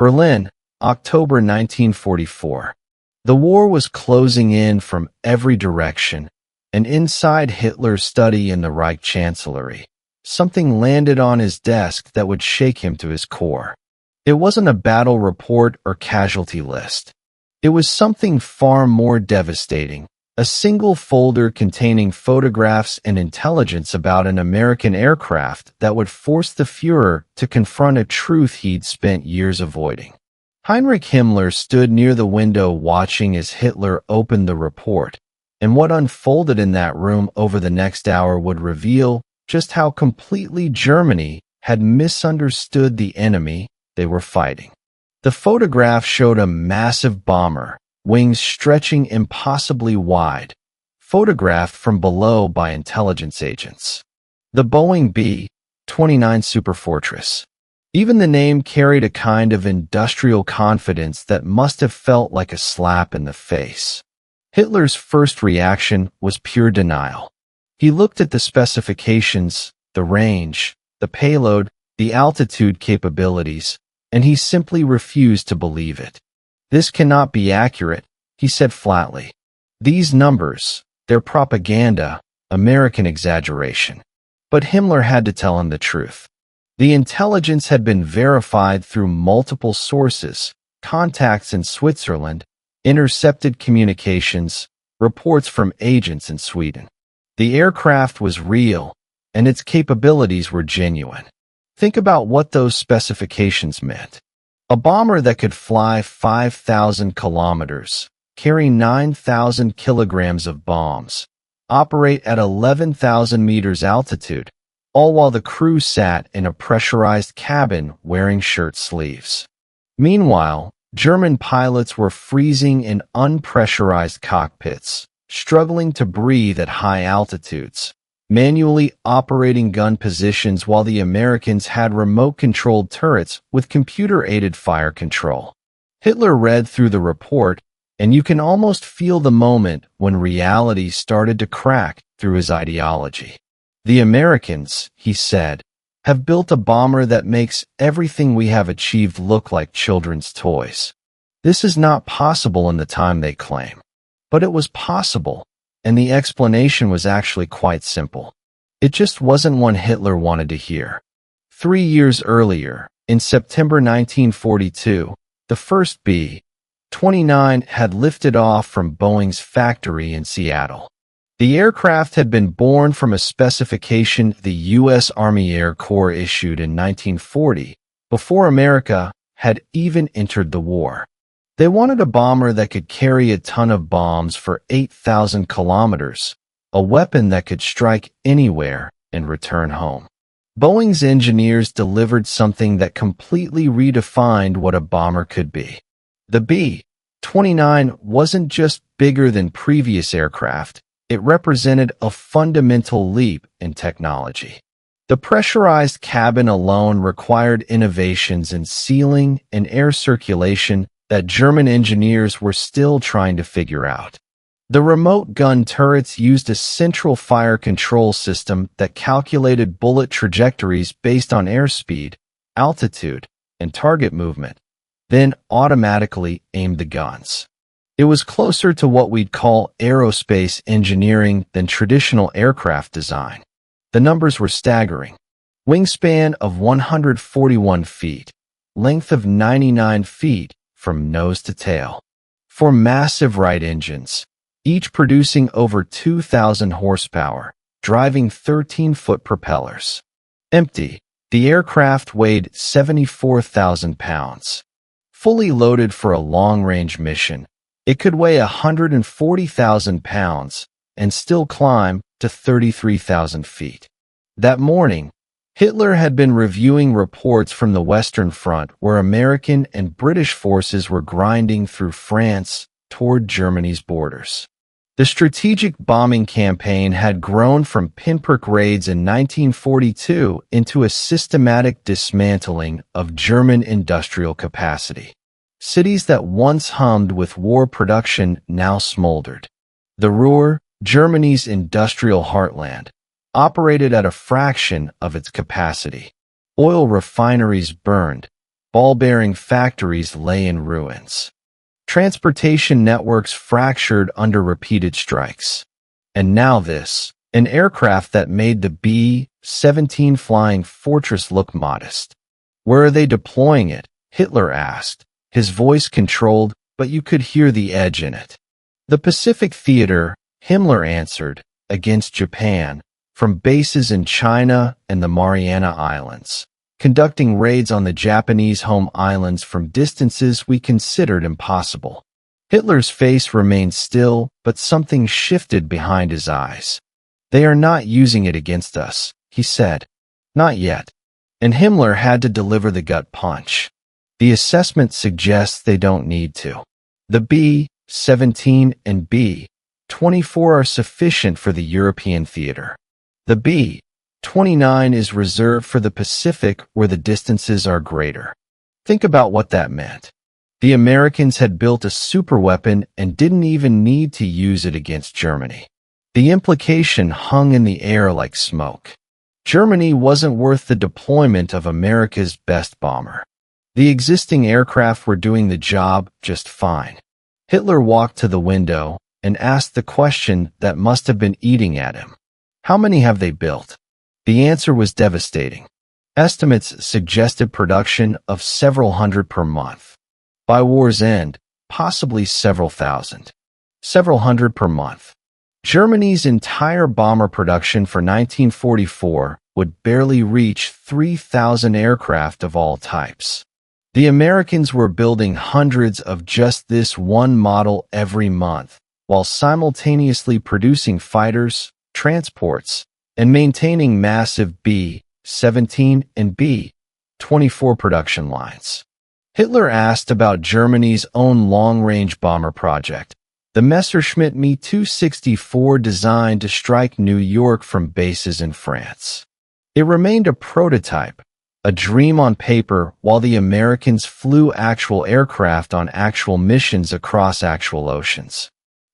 Berlin, October 1944. The war was closing in from every direction, and inside Hitler's study in the Reich Chancellery, something landed on his desk that would shake him to his core. It wasn't a battle report or casualty list. It was something far more devastating, a single folder containing photographs and intelligence about an American aircraft that would force the Führer to confront a truth he'd spent years avoiding. Heinrich Himmler stood near the window watching as Hitler opened the report, and what unfolded in that room over the next hour would reveal just how completely Germany had misunderstood the enemy they were fighting. The photograph showed a massive bomber, wings stretching impossibly wide, photographed from below by intelligence agents. The Boeing B-29 Superfortress. Even the name carried a kind of industrial confidence that must have felt like a slap in the face. Hitler's first reaction was pure denial. He looked at the specifications, the range, the payload, the altitude capabilities, and he simply refused to believe it. "This cannot be accurate," he said flatly. "These numbers, they're propaganda, American exaggeration." But Himmler had to tell him the truth. The intelligence had been verified through multiple sources, contacts in Switzerland, intercepted communications, reports from agents in Sweden. The aircraft was real, and its capabilities were genuine. Think about what those specifications meant. A bomber that could fly 5,000 kilometers, carry 9,000 kilograms of bombs, operate at 11,000 meters altitude, all while the crew sat in a pressurized cabin wearing shirt sleeves. Meanwhile, German pilots were freezing in unpressurized cockpits, struggling to breathe at high altitudes, manually operating gun positions while the Americans had remote-controlled turrets with computer-aided fire control. Hitler read through the report, and you can almost feel the moment when reality started to crack through his ideology. "The Americans," he said, "have built a bomber that makes everything we have achieved look like children's toys. This is not possible in the time they claim." But it was possible, and the explanation was actually quite simple. It just wasn't one Hitler wanted to hear. 3 years earlier, in September 1942, the first B-29 had lifted off from Boeing's factory in Seattle. The aircraft had been born from a specification the U.S. Army Air Corps issued in 1940, before America had even entered the war. They wanted a bomber that could carry a ton of bombs for 8,000 kilometers, a weapon that could strike anywhere and return home. Boeing's engineers delivered something that completely redefined what a bomber could be. The B-29 wasn't just bigger than previous aircraft. It represented a fundamental leap in technology. The pressurized cabin alone required innovations in sealing and air circulation that German engineers were still trying to figure out. The remote gun turrets used a central fire control system that calculated bullet trajectories based on airspeed, altitude, and target movement, then automatically aimed the guns. It was closer to what we'd call aerospace engineering than traditional aircraft design. The numbers were staggering. Wingspan of 141 feet, length of 99 feet from nose to tail. 4 massive Wright engines, each producing over 2,000 horsepower, driving 13-foot propellers. Empty, the aircraft weighed 74,000 pounds. Fully loaded for a long-range mission, it could weigh 140,000 pounds and still climb to 33,000 feet. That morning, Hitler had been reviewing reports from the Western Front where American and British forces were grinding through France toward Germany's borders. The strategic bombing campaign had grown from pinprick raids in 1942 into a systematic dismantling of German industrial capacity. Cities that once hummed with war production now smoldered. The Ruhr, Germany's industrial heartland, operated at a fraction of its capacity. Oil refineries burned, ball-bearing factories lay in ruins. Transportation networks fractured under repeated strikes. And now this, an aircraft that made the B-17 flying fortress look modest. Where are they deploying it? Hitler asked, his voice controlled, but you could hear the edge in it. The Pacific Theater, Himmler answered, against Japan, from bases in China and the Mariana Islands, conducting raids on the Japanese home islands from distances we considered impossible. Hitler's face remained still, but something shifted behind his eyes. They are not using it against us, he said. Not yet. And Himmler had to deliver the gut punch. The assessment suggests they don't need to. The B-17 and B-24 are sufficient for the European theater. The B-29 is reserved for the Pacific where the distances are greater. Think about what that meant. The Americans had built a superweapon and didn't even need to use it against Germany. The implication hung in the air like smoke. Germany wasn't worth the deployment of America's best bomber. The existing aircraft were doing the job just fine. Hitler walked to the window and asked the question that must have been eating at him. How many have they built? The answer was devastating. Estimates suggested production of several hundred per month. By war's end, possibly several thousand. Several hundred per month. Germany's entire bomber production for 1944 would barely reach 3,000 aircraft of all types. The Americans were building hundreds of just this one model every month, while simultaneously producing fighters, transports, and maintaining massive B-17 and B-24 production lines. Hitler asked about Germany's own long-range bomber project, the Messerschmitt Me 264 designed to strike New York from bases in France. It remained a prototype, a dream on paper, while the Americans flew actual aircraft on actual missions across actual oceans.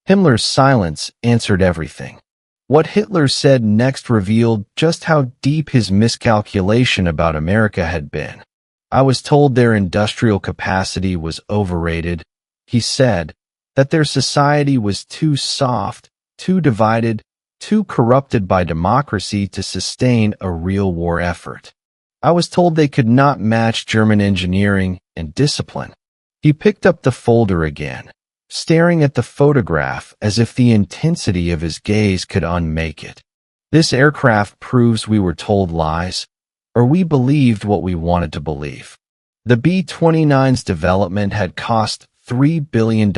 Himmler's silence answered everything. What Hitler said next revealed just how deep his miscalculation about America had been. I was told their industrial capacity was overrated, he said, that their society was too soft, too divided, too corrupted by democracy to sustain a real war effort. I was told they could not match German engineering and discipline. He picked up the folder again, staring at the photograph as if the intensity of his gaze could unmake it. This aircraft proves we were told lies, or we believed what we wanted to believe. The B-29's development had cost $3 billion,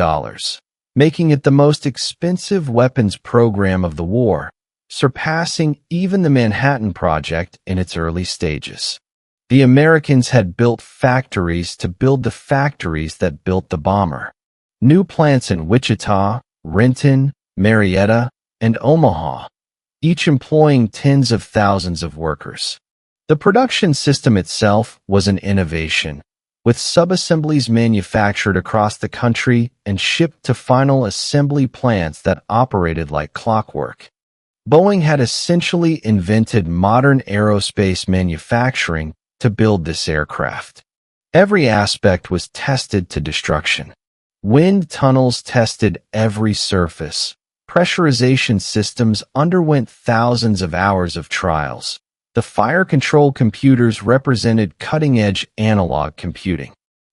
making it the most expensive weapons program of the war, surpassing even the Manhattan Project in its early stages. The Americans had built factories to build the factories that built the bomber. New plants in Wichita, Renton, Marietta, and Omaha, each employing tens of thousands of workers. The production system itself was an innovation, with subassemblies manufactured across the country and shipped to final assembly plants that operated like clockwork. Boeing had essentially invented modern aerospace manufacturing to build this aircraft. Every aspect was tested to destruction. Wind tunnels tested every surface. Pressurization systems underwent thousands of hours of trials. The fire control computers represented cutting-edge analog computing.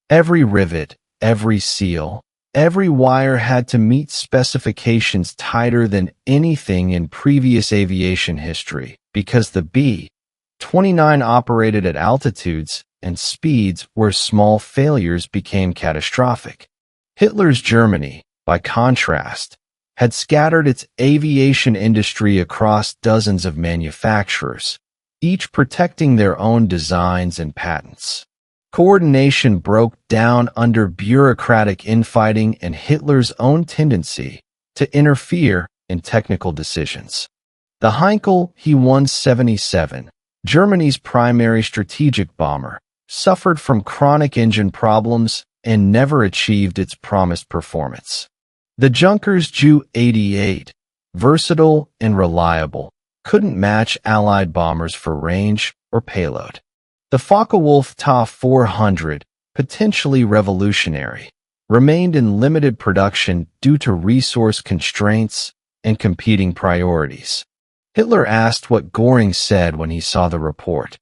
Every rivet, every seal, every wire had to meet specifications tighter than anything in previous aviation history, because the B-29 operated at altitudes and speeds where small failures became catastrophic. Hitler's Germany, by contrast, had scattered its aviation industry across dozens of manufacturers, each protecting their own designs and patents. Coordination broke down under bureaucratic infighting and Hitler's own tendency to interfere in technical decisions. The Heinkel He-177, Germany's primary strategic bomber, suffered from chronic engine problems and never achieved its promised performance. The Junkers Ju-88, versatile and reliable, couldn't match Allied bombers for range or payload. The Focke-Wulf Ta-400, potentially revolutionary, remained in limited production due to resource constraints and competing priorities. Hitler asked what Göring said when he saw the report.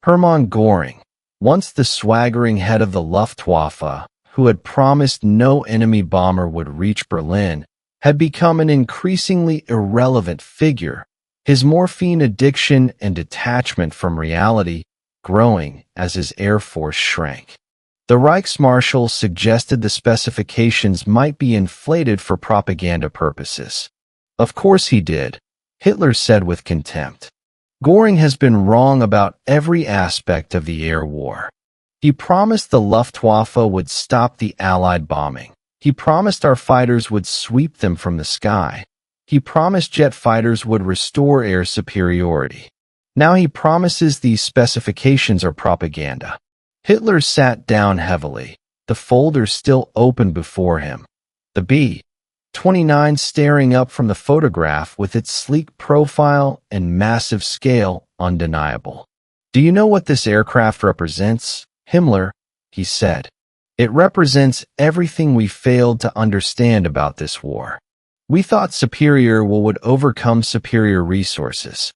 Hermann Göring, once the swaggering head of the Luftwaffe, who had promised no enemy bomber would reach Berlin, had become an increasingly irrelevant figure, his morphine addiction and detachment from reality growing as his air force shrank. The Reichsmarschall suggested the specifications might be inflated for propaganda purposes. Of course he did, Hitler said with contempt. Göring has been wrong about every aspect of the air war. He promised the Luftwaffe would stop the Allied bombing. He promised our fighters would sweep them from the sky. He promised jet fighters would restore air superiority. Now he promises these specifications are propaganda. Hitler sat down heavily, the folder still open before him. The B-29 staring up from the photograph with its sleek profile and massive scale undeniable. "Do you know what this aircraft represents, Himmler?" he said. "It represents everything we failed to understand about this war. We thought superior will would overcome superior resources.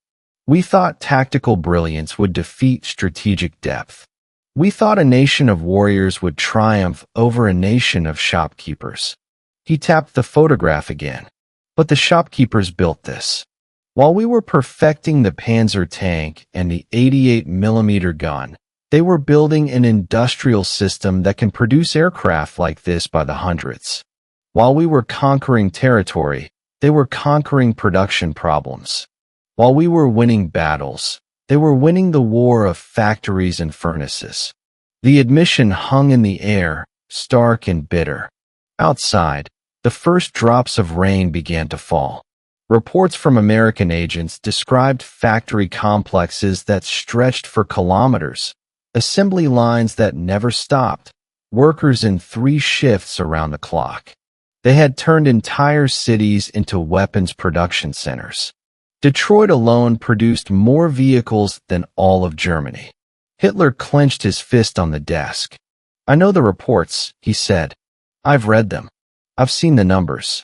We thought tactical brilliance would defeat strategic depth. We thought a nation of warriors would triumph over a nation of shopkeepers." He tapped the photograph again. "But the shopkeepers built this. While we were perfecting the Panzer tank and the 88mm gun, they were building an industrial system that can produce aircraft like this by the hundreds. While we were conquering territory, they were conquering production problems. While we were winning battles, they were winning the war of factories and furnaces." The admission hung in the air, stark and bitter. Outside, the first drops of rain began to fall. Reports from American agents described factory complexes that stretched for kilometers, assembly lines that never stopped, workers in 3 shifts around the clock. They had turned entire cities into weapons production centers. Detroit alone produced more vehicles than all of Germany. Hitler clenched his fist on the desk. "I know the reports," he said. "I've read them. I've seen the numbers.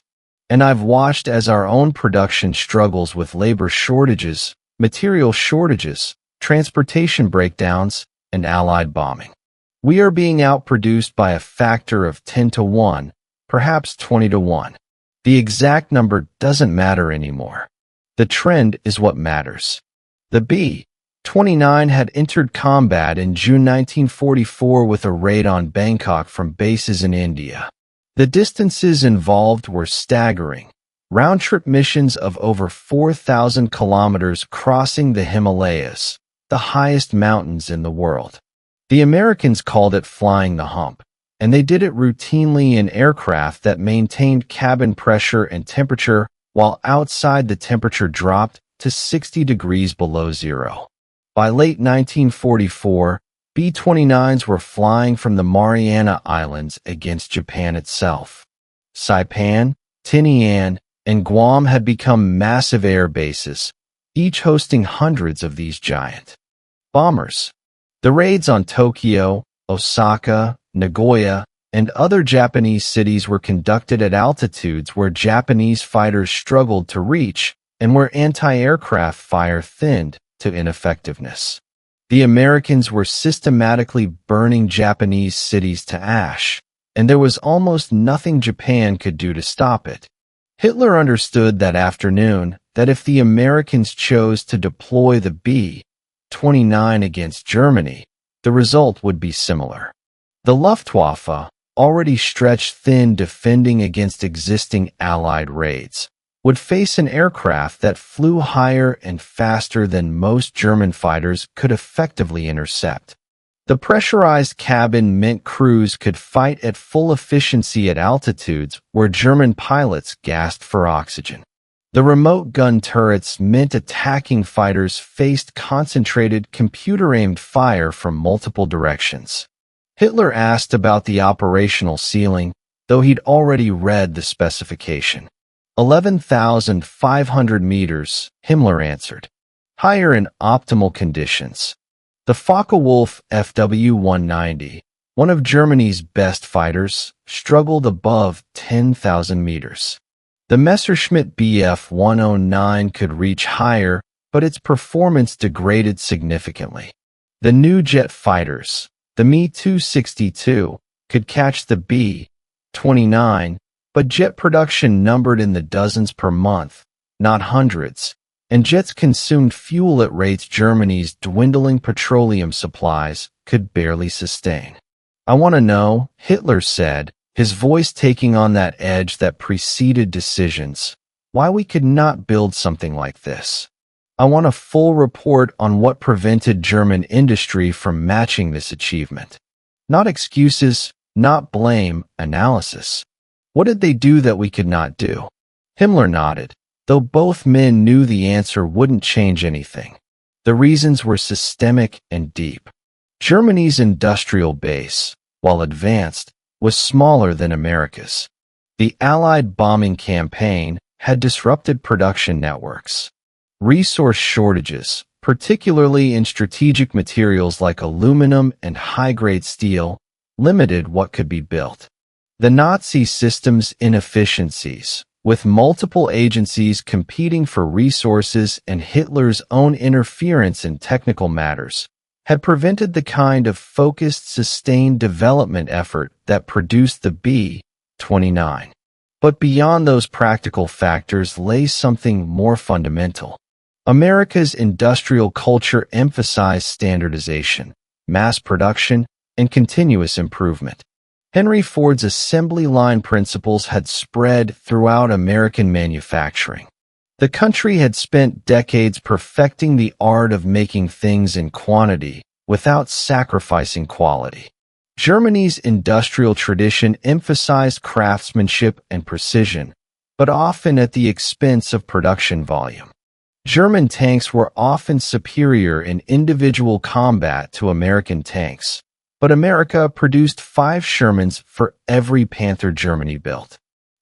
And I've watched as our own production struggles with labor shortages, material shortages, transportation breakdowns, and Allied bombing. We are being outproduced by a factor of 10 to 1, perhaps 20 to 1. The exact number doesn't matter anymore. The trend is what matters." The B-29 had entered combat in June 1944 with a raid on Bangkok from bases in India. The distances involved were staggering. Round-trip missions of over 4,000 kilometers crossing the Himalayas, the highest mountains in the world. The Americans called it flying the hump, and they did it routinely in aircraft that maintained cabin pressure and temperature while outside the temperature dropped to 60 degrees below zero. By late 1944, B-29s were flying from the Mariana Islands against Japan itself. Saipan, Tinian, and Guam had become massive air bases, each hosting hundreds of these giant bombers. The raids on Tokyo, Osaka, Nagoya, and other Japanese cities were conducted at altitudes where Japanese fighters struggled to reach and where anti-aircraft fire thinned to ineffectiveness. The Americans were systematically burning Japanese cities to ash, and there was almost nothing Japan could do to stop it. Hitler understood that afternoon that if the Americans chose to deploy the B-29 against Germany, the result would be similar. The Luftwaffe, already stretched thin defending against existing Allied raids, would face an aircraft that flew higher and faster than most German fighters could effectively intercept. The pressurized cabin meant crews could fight at full efficiency at altitudes where German pilots gasped for oxygen. The remote gun turrets meant attacking fighters faced concentrated computer-aimed fire from multiple directions. Hitler asked about the operational ceiling, though he'd already read the specification. 11,500 meters, Himmler answered. Higher in optimal conditions. The Focke-Wulf FW-190, One of Germany's best fighters struggled above 10,000 meters. The Messerschmitt Bf 109 could reach higher, but its performance degraded significantly. The new jet fighters, the Me-262, could catch the B-29, but jet production numbered in the dozens per month, not hundreds, and jets consumed fuel at rates Germany's dwindling petroleum supplies could barely sustain. "I want to know," Hitler said, his voice taking on that edge that preceded decisions, "why we could not build something like this. I want a full report on what prevented German industry from matching this achievement. Not excuses, not blame, analysis. What did they do that we could not do?" Himmler nodded, though both men knew the answer wouldn't change anything. The reasons were systemic and deep. Germany's industrial base, while advanced, was smaller than America's. The Allied bombing campaign had disrupted production networks. Resource shortages, particularly in strategic materials like aluminum and high-grade steel, limited what could be built. The Nazi system's inefficiencies, with multiple agencies competing for resources and Hitler's own interference in technical matters, had prevented the kind of focused, sustained development effort that produced the B-29. But beyond those practical factors lay something more fundamental. America's industrial culture emphasized standardization, mass production, and continuous improvement. Henry Ford's assembly line principles had spread throughout American manufacturing. The country had spent decades perfecting the art of making things in quantity without sacrificing quality. Germany's industrial tradition emphasized craftsmanship and precision, but often at the expense of production volume. German tanks were often superior in individual combat to American tanks, but America produced 5 Shermans for every Panther Germany built.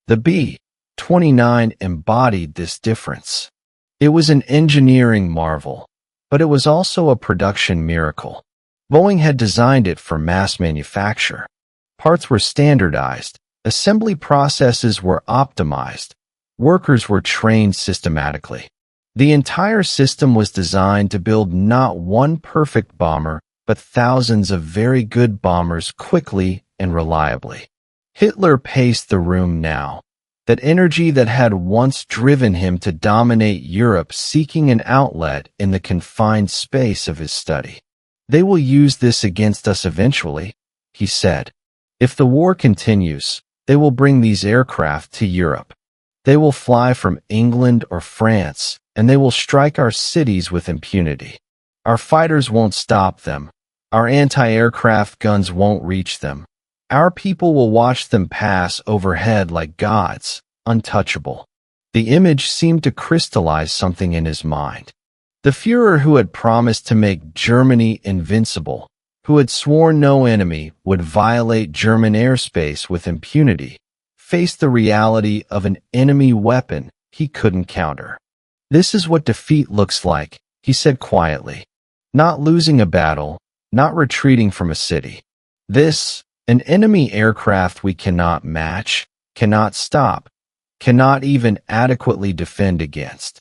The B-29 embodied this difference. It was an engineering marvel, but it was also a production miracle. Boeing had designed it for mass manufacture. Parts were standardized, assembly processes were optimized, workers were trained systematically. The entire system was designed to build not one perfect bomber, but thousands of very good bombers quickly and reliably. Hitler paced the room now. That energy that had once driven him to dominate Europe seeking an outlet in the confined space of his study. "They will use this against us eventually," he said. "If the war continues, they will bring these aircraft to Europe. They will fly from England or France, and they will strike our cities with impunity. Our fighters won't stop them. Our anti-aircraft guns won't reach them. Our people will watch them pass overhead like gods, untouchable." The image seemed to crystallize something in his mind. The Führer who had promised to make Germany invincible, who had sworn no enemy would violate German airspace with impunity, faced the reality of an enemy weapon he couldn't counter. "This is what defeat looks like," he said quietly. "Not losing a battle, not retreating from a city. This, an enemy aircraft we cannot match, cannot stop, cannot even adequately defend against.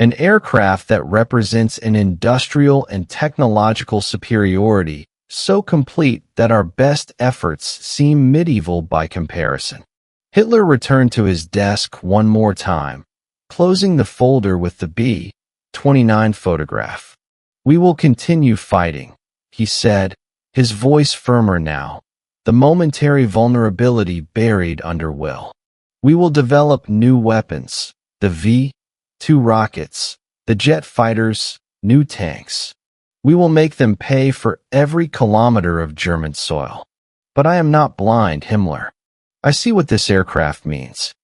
An aircraft that represents an industrial and technological superiority so complete that our best efforts seem medieval by comparison." Hitler returned to his desk one more time, closing the folder with the B-29 photograph. "We will continue fighting," he said, his voice firmer now, the momentary vulnerability buried under will. "We will develop new weapons, the V-2 rockets, the jet fighters, new tanks. We will make them pay for every kilometer of German soil. But I am not blind, Himmler. I see what this aircraft means.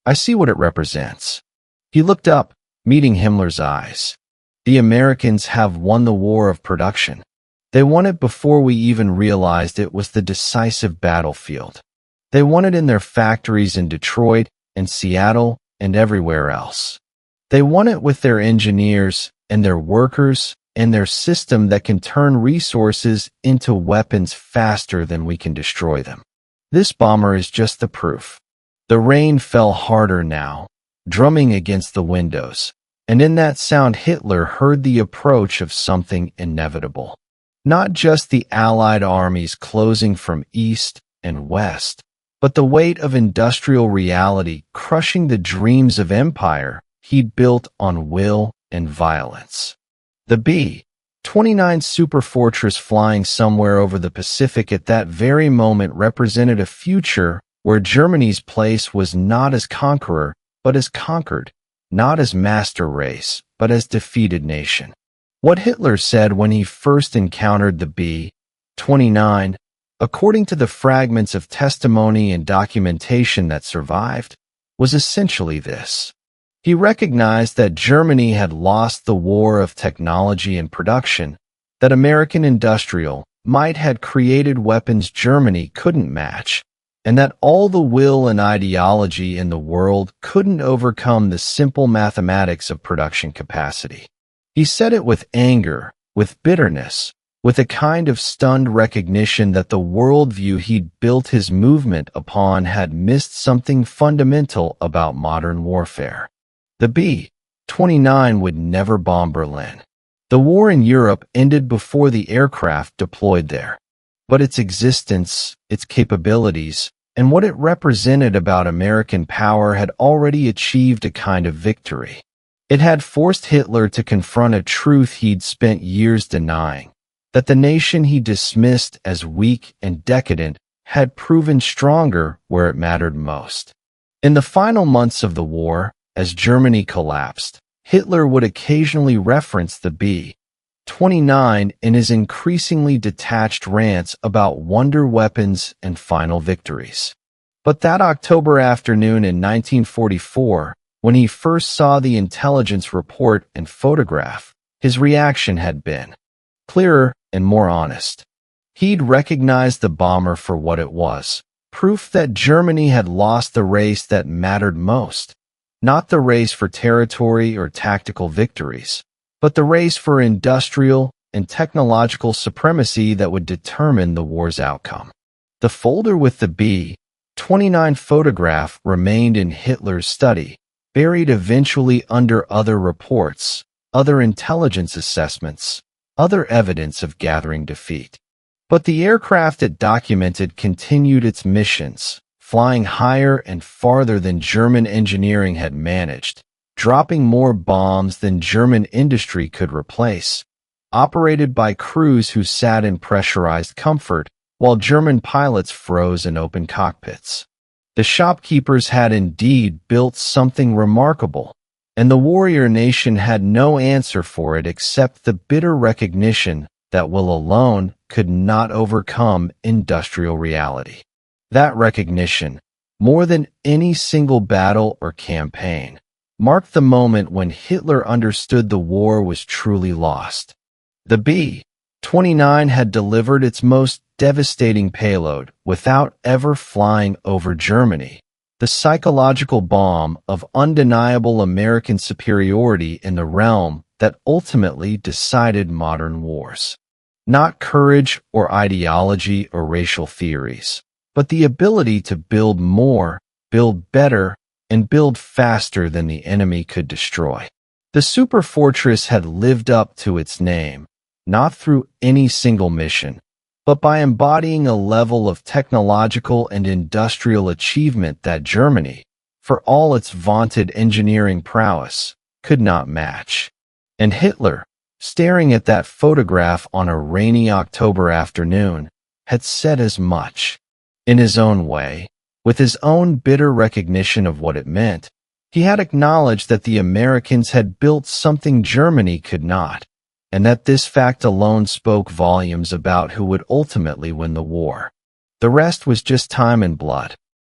I see what it represents." He looked up, meeting Himmler's eyes. "The Americans have won the war of production. They won it before we even realized it was the decisive battlefield. They won it in their factories in Detroit and Seattle and everywhere else. They won it with their engineers and their workers and their system that can turn resources into weapons faster than we can destroy them. This bomber is just the proof. The rain fell harder now, drumming against the windows, and in that sound Hitler heard the approach of something inevitable. Not just the Allied armies closing from east and west, but the weight of industrial reality crushing the dreams of empire he'd built on will and violence. The B-29 superfortress flying somewhere over the Pacific at that very moment represented a future where Germany's place was not as conqueror, but as conquered, not as master race, but as defeated nation. What Hitler said when he first encountered the B-29, according to the fragments of testimony and documentation that survived, was essentially this. He recognized that Germany had lost the war of technology and production, that American industrial might had created weapons Germany couldn't match, and that all the will and ideology in the world couldn't overcome the simple mathematics of production capacity. He said it with anger, with bitterness, with a kind of stunned recognition that the worldview he'd built his movement upon had missed something fundamental about modern warfare. The B-29 would never bomb Berlin. The war in Europe ended before the aircraft deployed there. But its existence, its capabilities, and what it represented about American power had already achieved a kind of victory. It had forced Hitler to confront a truth he'd spent years denying, that the nation he dismissed as weak and decadent had proven stronger where it mattered most. In the final months of the war, as Germany collapsed, Hitler would occasionally reference the B-29 in his increasingly detached rants about wonder weapons and final victories. But that October afternoon in 1944, when he first saw the intelligence report and photograph, his reaction had been clearer and more honest. He'd recognized the bomber for what it was, proof that Germany had lost the race that mattered most, not the race for territory or tactical victories, but the race for industrial and technological supremacy that would determine the war's outcome. The folder with the B-29 photograph remained in Hitler's study, buried eventually under other reports, other intelligence assessments, other evidence of gathering defeat. But the aircraft it documented continued its missions, flying higher and farther than German engineering had managed, dropping more bombs than German industry could replace, operated by crews who sat in pressurized comfort while German pilots froze in open cockpits. The shopkeepers had indeed built something remarkable, and the warrior nation had no answer for it except the bitter recognition that will alone could not overcome industrial reality. That recognition, more than any single battle or campaign, marked the moment when Hitler understood the war was truly lost. The B-29 had delivered its most devastating payload without ever flying over Germany, the psychological bomb of undeniable American superiority in the realm that ultimately decided modern wars. Not courage or ideology or racial theories, but the ability to build more, build better, and build faster than the enemy could destroy. The superfortress had lived up to its name, not through any single mission, but by embodying a level of technological and industrial achievement that Germany, for all its vaunted engineering prowess, could not match. And Hitler, staring at that photograph on a rainy October afternoon, had said as much. In his own way, with his own bitter recognition of what it meant, he had acknowledged that the Americans had built something Germany could not, and that this fact alone spoke volumes about who would ultimately win the war. The rest was just time and blood.